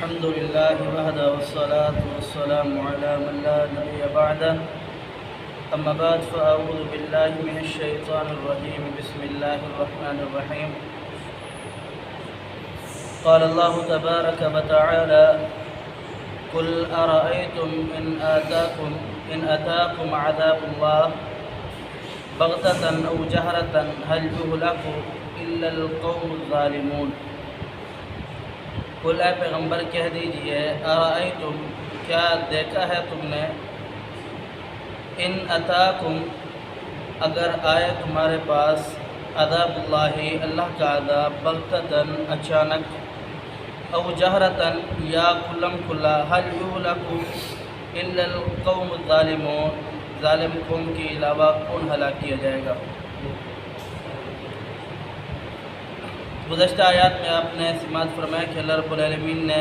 الحمد لله وحده والصلاة والسلام على من لا نبي بعده أما بعد فأعوذ بالله من الشيطان الرجيم بسم الله الرحمن الرحيم قال الله تبارك وتعالى قل أرأيتم إن أتاكم عذاب الله بغتة أو جهرة هل يهلك إلا القوم الظالمون۔ قل اے پیغمبر کہہ دیجئے ارأیتم کیا دیکھا ہے تم نے، ان اتاکم اگر آئے تمہارے پاس عذاب اللہ اللہ کا عذاب بغتتاً اچانک، او جہرتاً یا کھلم کھلا، هل یہلک الا القوم الظالمون ظالم قوم کے علاوہ کون ہلاک کیا جائے گا۔ گزشتہ آیات میں آپ نے سماعت فرمایا کہ اللہ رب العالمین نے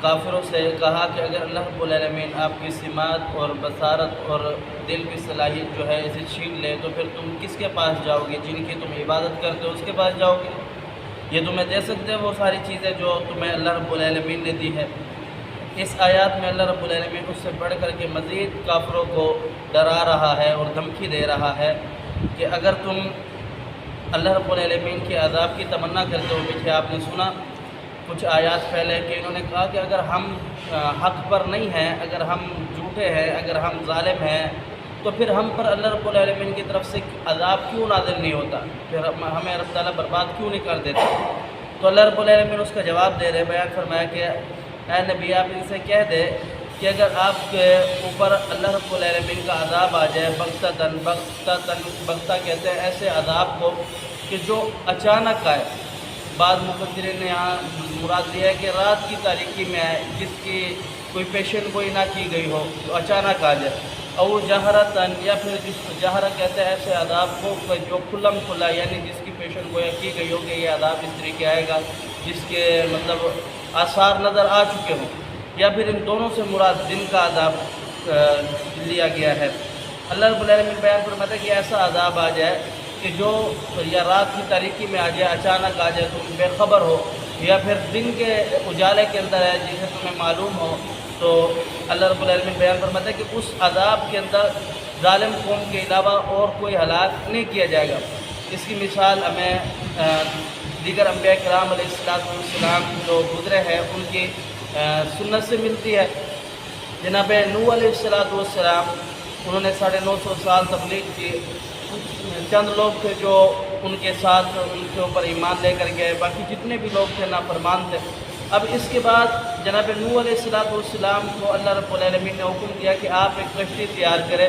کافروں سے کہا کہ اگر اللہ رب العالمین آپ کی سماعت اور بصارت اور دل کی صلاحیت جو ہے اسے چھین لے تو پھر تم کس کے پاس جاؤ گے؟ جن کی تم عبادت کرتے ہو اس کے پاس جاؤ گے؟ یہ تمہیں دے سکتے ہیں وہ ساری چیزیں جو تمہیں اللہ رب العالمین نے دی ہے۔ اس آیات میں اللہ رب العالمین اس سے بڑھ کر کے مزید کافروں کو ڈرا رہا ہے اور دھمکی دے رہا ہے کہ اگر تم اللہ رب العالمین کے عذاب کی تمنا کرتے ہو، پیچھے آپ نے سنا کچھ آیات پہلے کہ انہوں نے کہا کہ اگر ہم حق پر نہیں ہیں، اگر ہم جھوٹے ہیں، اگر ہم ظالم ہیں تو پھر ہم پر اللہ رب العالمین کی طرف سے عذاب کیوں نازل نہیں ہوتا، پھر ہمیں رب تعالیٰ برباد کیوں نہیں کر دیتا؟ تو اللہ رب العالمین اس کا جواب دے رہے، بیان فرمایا کہ اے نبی آپ ان سے کہہ دے کہ اگر آپ کے اوپر اللہ رب العالمین کا عذاب آ جائے بغتتاً بغتہ کہتے ہیں ایسے عذاب کو کہ جو اچانک آئے، بعض مفسرین نے یہاں مراد لیا ہے کہ رات کی تاریکی میں آئے، جس کی کوئی پیشن گوئی نہ کی گئی ہو تو اچانک آ جائے، او جہرتاً یا پھر جس جہرہ کہتے ہیں ایسے عذاب کو جو کھلم کھلا یعنی جس کی پیشن گوئی کی گئی ہو کہ یہ عذاب اس طریقے آئے گا، جس کے مطلب آثار نظر آ چکے ہوں، یا پھر ان دونوں سے مراد دن کا عذاب لیا گیا ہے۔ اللہ رب العالمین بیان فرماتا ہے کہ ایسا عذاب آ جائے کہ جو یا رات کی تاریکی میں آ جائے، اچانک آ جائے، تم بے خبر ہو، یا پھر دن کے اجالے کے اندر ہے جسے تمہیں معلوم ہو، تو اللہ رب العالمین بیان فرماتا ہے کہ اس عذاب کے اندر ظالم قوم کے علاوہ اور کوئی ہلاک نہیں کیا جائے گا۔ اس کی مثال ہمیں دیگر انبیاء کرام علیہ السلام جو گزرے ہیں ان کی سنت سے ملتی ہے۔ جناب نوح علیہ السلام انہوں نے 950 سال تبلیغ کی، چند لوگ تھے جو ان کے ساتھ ان کے اوپر ایمان لے کر گئے، باقی جتنے بھی لوگ تھے نافرمان تھے۔ اب اس کے بعد جناب نوح علیہ السلام کو اللہ رب العالمین نے حکم دیا کہ آپ ایک کشتی تیار کریں،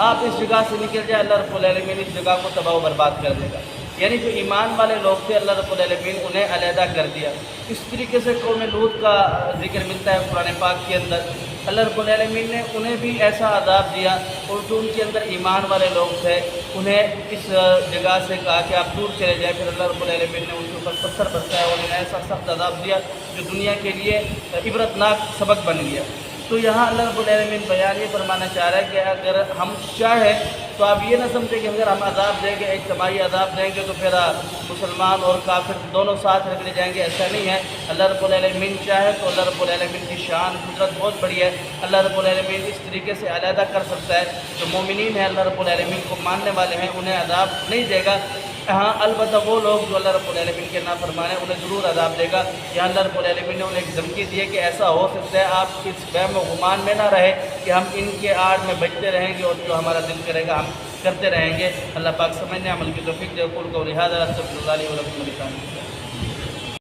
آپ اس جگہ سے نکل جائیں، اللہ رب العالمین اس جگہ کو تباہ و برباد کر دے گا۔ یعنی جو ایمان والے لوگ تھے اللہ رب العالمین انہیں علیحدہ کر دیا۔ اس طریقے سے قوم لوط کا ذکر ملتا ہے قرآن پاک کے اندر، اللہ رب العالمین نے انہیں بھی ایسا عذاب دیا، اور جو ان کے اندر ایمان والے لوگ تھے انہیں اس جگہ سے کہا کہ آپ دور چلے جائیں، پھر اللہ رب العالمین نے ان کے اوپر پتھر برسایا اور انہیں ایسا سخت عذاب دیا جو دنیا کے لیے عبرتناک سبق بن گیا۔ تو یہاں اللہ رب العالمین بیان یہ فرمانا چاہ رہا ہے کہ اگر ہم چاہیں تو آپ یہ نہ سمجھیں کہ اگر ہم عذاب دیں گے، اجتماعی عذاب دیں گے تو پھر مسلمان اور کافر دونوں ساتھ رکھ لے جائیں گے، ایسا نہیں ہے۔ اللہ رب العالمین چاہے تو اللہ رب العالمین کی شان قدرت بہت بڑی ہے، اللہ رب العالمین اس طریقے سے علیحدہ کر سکتا ہے۔ جو مومنین ہیں اللہ رب العالمین کو ماننے والے ہیں انہیں عذاب نہیں دے گا، ہاں البتہ وہ لوگ جو اللہ رب العالمین کے نافرمان ہیں انہیں ضرور عذاب دے گا۔ یہاں اللہ رب العالمین نے انہیں ایک دھمکی دی ہے کہ ایسا ہو سکتا ہے، آپ اس وہم و گمان میں نہ رہے کہ ہم ان کے آڑ میں بچتے رہیں گے اور جو ہمارا دل کرے گا ہم کرتے رہیں گے۔ اللہ پاک سمجھنے عمل کی توفیق دے۔ قول قولی ھذا استغفر اللہ لی و لکم ولسائر المسلمین۔